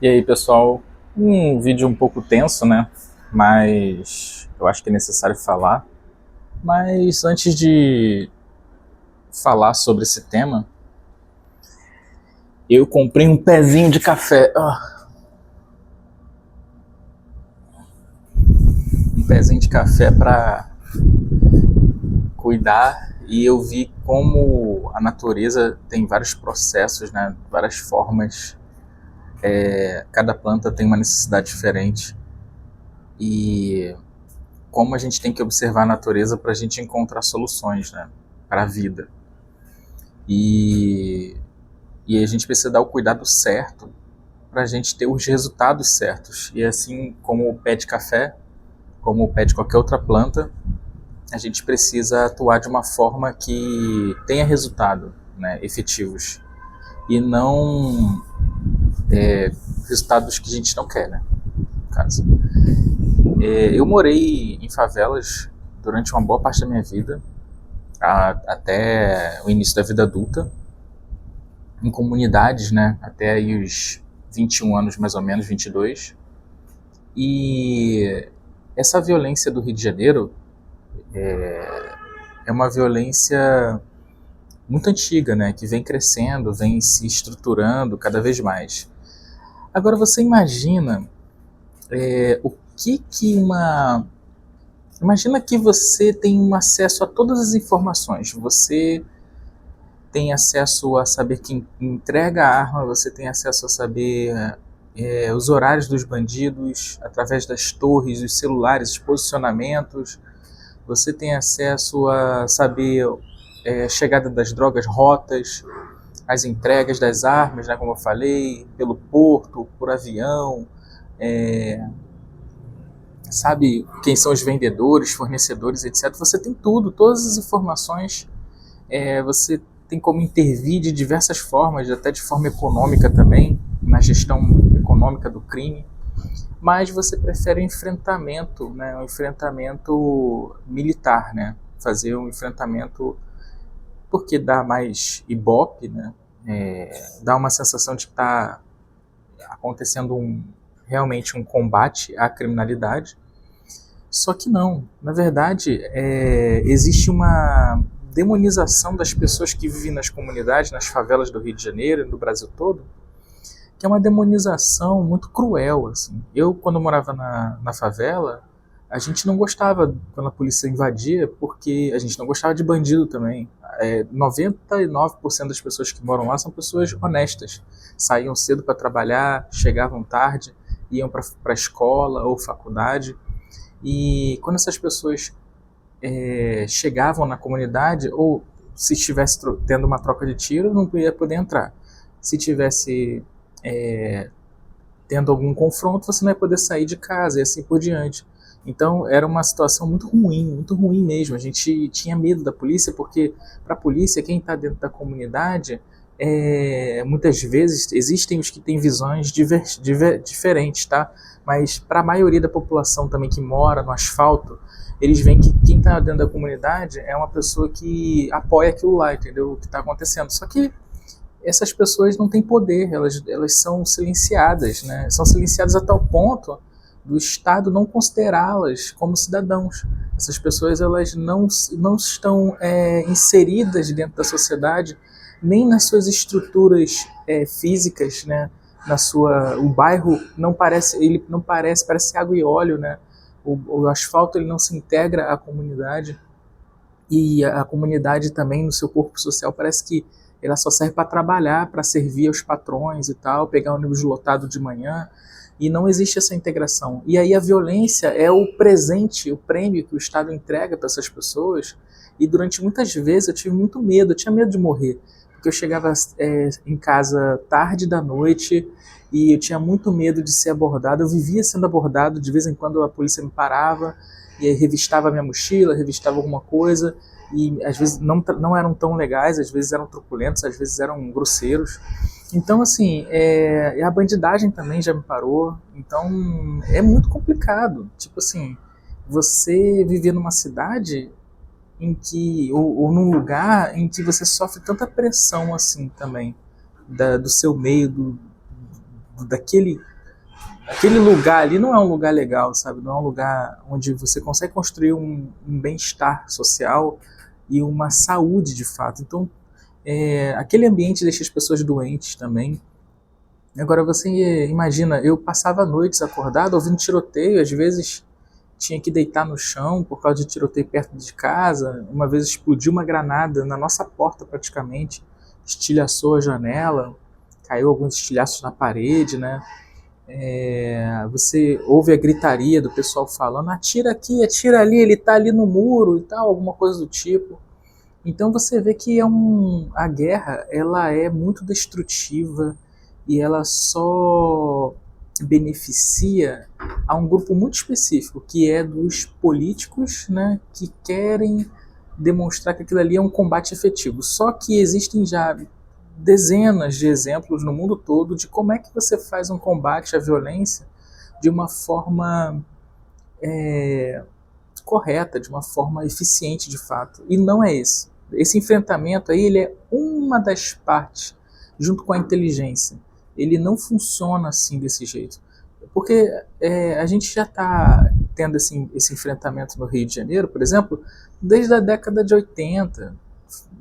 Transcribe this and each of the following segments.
E aí, pessoal, um vídeo um pouco tenso, né? Mas eu acho que é necessário falar. Mas antes de falar sobre esse tema, eu comprei um pezinho de café. Um pezinho de café para cuidar e eu vi como a natureza tem vários processos, né? Várias formas. Cada planta tem uma necessidade diferente. E como a gente tem que observar a natureza para a gente encontrar soluções, né? Para a vida. E, e a gente precisa dar o cuidado certo para a gente ter os resultados certos. E assim como o pé de café, como o pé de qualquer outra planta, a gente precisa atuar de uma forma que tenha resultado, né, efetivos. E não resultados que a gente não quer, né, no caso. Eu morei em favelas durante uma boa parte da minha vida, até o início da vida adulta, em comunidades, né, até aí os 21 anos mais ou menos, 22. E essa violência do Rio de Janeiro é uma violência muito antiga, né, que vem crescendo, vem se estruturando cada vez mais. Agora você imagina o que uma... Imagina que você tem um acesso a todas as informações. Você tem acesso a saber quem entrega a arma, você tem acesso a saber os horários dos bandidos através das torres, dos celulares, os posicionamentos. Você tem acesso a saber a chegada das drogas, rotas, as entregas das armas, né, como eu falei, pelo porto, por avião, sabe quem são os vendedores, fornecedores, etc. Você tem tudo, todas as informações. Você tem como intervir de diversas formas, até de forma econômica também, na gestão econômica do crime. Mas você prefere o enfrentamento, né, um enfrentamento militar, né, fazer um enfrentamento porque dá mais ibope, né, dá uma sensação de que está acontecendo realmente um combate à criminalidade. Só que não, na verdade, existe uma demonização das pessoas que vivem nas comunidades, nas favelas do Rio de Janeiro e do Brasil todo, que é uma demonização muito cruel. Assim. Eu, quando morava na favela, a gente não gostava quando a polícia invadia, porque a gente não gostava de bandido também. 99% das pessoas que moram lá são pessoas honestas. Saíam cedo para trabalhar, chegavam tarde, iam para a escola ou faculdade. E quando essas pessoas chegavam na comunidade, ou se estivesse tendo uma troca de tiro, não ia poder entrar. Se tivesse tendo algum confronto, você não ia poder sair de casa e assim por diante. Então era uma situação muito ruim mesmo. A gente tinha medo da polícia, porque para a polícia, quem está dentro da comunidade, muitas vezes existem os que têm visões diferentes, tá? Mas para a maioria da população também que mora no asfalto, eles veem que quem está dentro da comunidade é uma pessoa que apoia aquilo lá, entendeu? O que está acontecendo. Só que essas pessoas não têm poder, elas são silenciadas, né? São silenciadas a tal ponto do Estado não considerá-las como cidadãos. Essas pessoas elas não estão inseridas dentro da sociedade, nem nas suas estruturas físicas, né? O bairro não parece, ele não parece água e óleo, né? O asfalto ele não se integra à comunidade e a comunidade também no seu corpo social parece que ela só serve para trabalhar, para servir aos patrões e tal, pegar o ônibus lotado de manhã, e não existe essa integração. E aí a violência é o presente, o prêmio que o Estado entrega para essas pessoas, e durante muitas vezes eu tive muito medo, eu tinha medo de morrer, porque eu chegava em casa tarde da noite e eu tinha muito medo de ser abordado, eu vivia sendo abordado, de vez em quando a polícia me parava, e aí revistava minha mochila, revistava alguma coisa, e às vezes não eram tão legais, às vezes eram truculentos, às vezes eram grosseiros. Então, assim, a bandidagem também já me parou, então é muito complicado. Tipo assim, você viver numa cidade em que, ou num lugar em que você sofre tanta pressão assim também, do seu meio, daquele aquele lugar ali não é um lugar legal, sabe? Não é um lugar onde você consegue construir um bem-estar social e uma saúde de fato. Então, aquele ambiente deixa as pessoas doentes também. Agora você imagina, eu passava noites acordado ouvindo tiroteio, às vezes tinha que deitar no chão por causa de tiroteio perto de casa. Uma vez explodiu uma granada na nossa porta praticamente, estilhaçou a janela, caiu alguns estilhaços na parede, né? Você ouve a gritaria do pessoal falando: atira aqui, atira ali, ele tá ali no muro e tal, alguma coisa do tipo. Então você vê que a guerra ela é muito destrutiva e ela só beneficia a um grupo muito específico, que é dos políticos, né, que querem demonstrar que aquilo ali é um combate efetivo. Só que existem já dezenas de exemplos no mundo todo de como é que você faz um combate à violência de uma forma correta, de uma forma eficiente de fato. E não é esse. Esse enfrentamento aí, ele é uma das partes, junto com a inteligência. Ele não funciona assim desse jeito. Porque a gente já está tendo esse enfrentamento no Rio de Janeiro, por exemplo, desde a década de 80.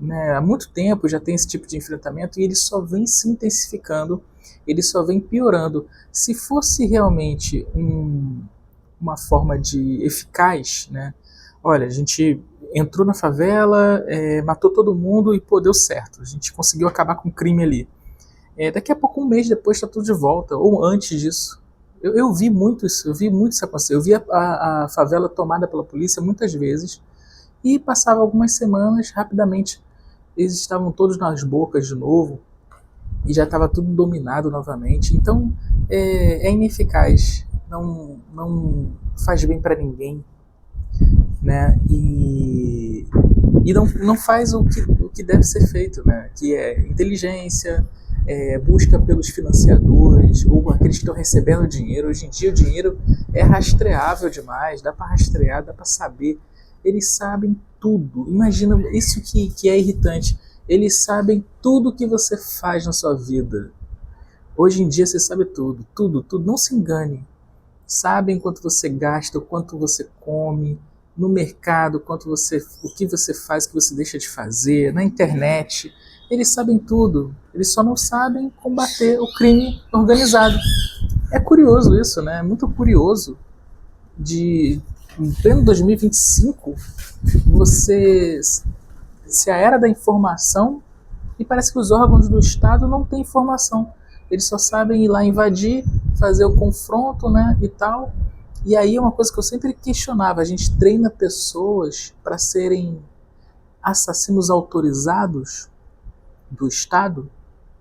Né, há muito tempo já tem esse tipo de enfrentamento e ele só vem se intensificando, ele só vem piorando. Se fosse realmente uma forma de eficaz, né? Olha, a gente entrou na favela, matou todo mundo e pô, deu certo. A gente conseguiu acabar com o crime ali. Daqui a pouco, um mês depois, está tudo de volta, ou antes disso. Eu vi muito isso acontecer. Eu vi a favela tomada pela polícia muitas vezes e passava algumas semanas, rapidamente eles estavam todos nas bocas de novo e já estava tudo dominado novamente. Então é ineficaz, não faz bem para ninguém, né? E não faz o que deve ser feito, né? Que é inteligência, busca pelos financiadores ou aqueles que estão recebendo dinheiro. Hoje em dia o dinheiro é rastreável demais, dá para rastrear, dá para saber. Eles sabem tudo. Imagina isso que é irritante. Eles sabem tudo que você faz na sua vida. Hoje em dia você sabe tudo, tudo, tudo. Não se engane. Sabem quanto você gasta, o quanto você come, no mercado, o que você faz, o que você deixa de fazer, na internet. Eles sabem tudo. Eles só não sabem combater o crime organizado. É curioso isso, né? É muito curioso em pleno 2025, se a era da informação, e parece que os órgãos do Estado não têm informação. Eles só sabem ir lá invadir, fazer o confronto, né, e tal. E aí é uma coisa que eu sempre questionava. A gente treina pessoas para serem assassinos autorizados do Estado?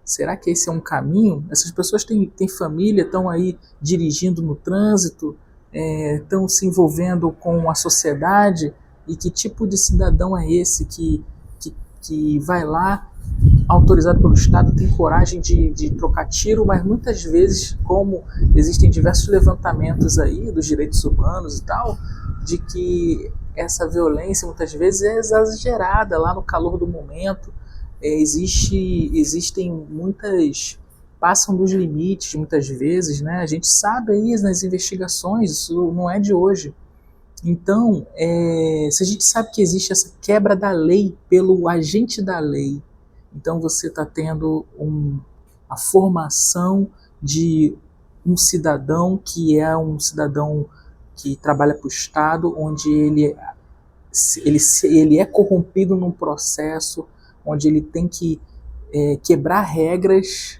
Será que esse é um caminho? Essas pessoas têm família, estão aí dirigindo no trânsito, estão se envolvendo com a sociedade, e que tipo de cidadão é esse que vai lá, autorizado pelo Estado, tem coragem de trocar tiro, mas muitas vezes, como existem diversos levantamentos aí dos direitos humanos e tal, de que essa violência muitas vezes é exagerada lá no calor do momento, existem passam dos limites muitas vezes, né? A gente sabe aí nas investigações, isso não é de hoje. Então, se a gente sabe que existe essa quebra da lei pelo agente da lei, então você está tendo a formação de um cidadão que é um cidadão que trabalha para o Estado, onde ele é corrompido num processo, onde ele tem que quebrar regras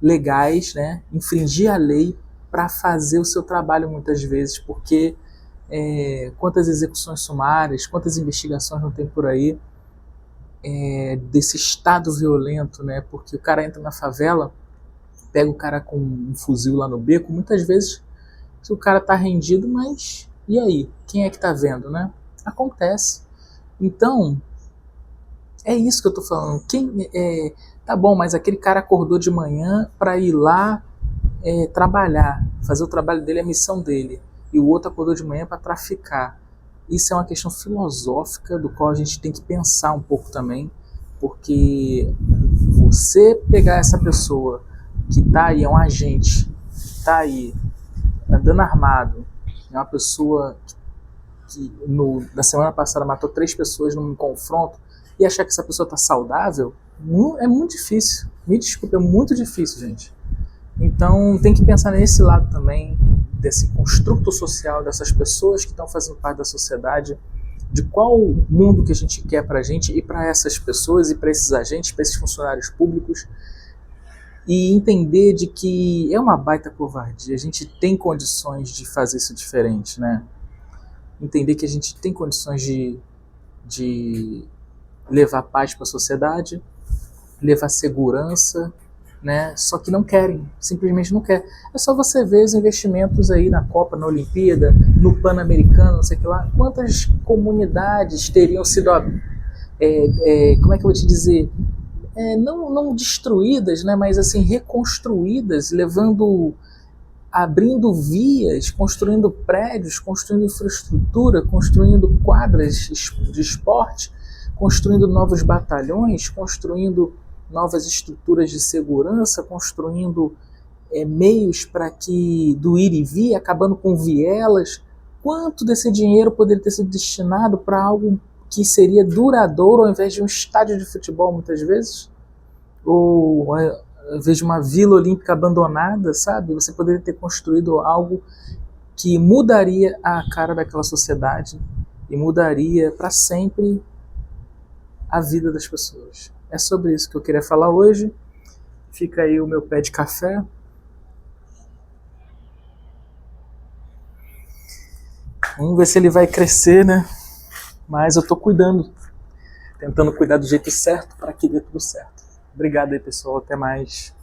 legais, né? Infringir a lei para fazer o seu trabalho muitas vezes, porque quantas execuções sumárias, quantas investigações não tem por aí desse estado violento, né? Porque o cara entra na favela, pega o cara com um fuzil lá no beco, muitas vezes o cara tá rendido, mas e aí? Quem é que tá vendo, né? Acontece. Então, é isso que eu tô falando. Tá bom, mas aquele cara acordou de manhã para ir lá trabalhar, fazer o trabalho dele, a missão dele, e o outro acordou de manhã para traficar. Isso é uma questão filosófica do qual a gente tem que pensar um pouco também, porque você pegar essa pessoa que está aí, é um agente, está aí andando armado, é uma pessoa que na semana passada matou 3 pessoas num confronto, e achar que essa pessoa está saudável, é muito difícil. Me desculpe, é muito difícil, gente. Então tem que pensar nesse lado também, desse construto social, dessas pessoas que estão fazendo parte da sociedade, de qual mundo que a gente quer para a gente e para essas pessoas e para esses agentes, para esses funcionários públicos, e entender de que é uma baita covardia, a gente tem condições de fazer isso diferente, né? Entender que a gente tem condições de levar paz para a sociedade, levar segurança, né? Só que não querem, simplesmente não querem. É só você ver os investimentos aí na Copa, na Olimpíada, no Pan-Americano, não sei o que lá. Quantas comunidades teriam sido, como é que eu vou te dizer, não destruídas, né? Mas assim reconstruídas, abrindo vias, construindo prédios, construindo infraestrutura, construindo quadras de esporte, construindo novos batalhões, construindo novas estruturas de segurança, construindo meios para que do ir e vir, acabando com vielas. Quanto desse dinheiro poderia ter sido destinado para algo que seria duradouro ao invés de um estádio de futebol, muitas vezes? Ou ao invés de uma vila olímpica abandonada, sabe? Você poderia ter construído algo que mudaria a cara daquela sociedade e mudaria para sempre a vida das pessoas. É sobre isso que eu queria falar hoje. Fica aí o meu pé de café. Vamos ver se ele vai crescer, né? Mas eu tô cuidando, tentando cuidar do jeito certo para que dê tudo certo. Obrigado aí, pessoal. Até mais.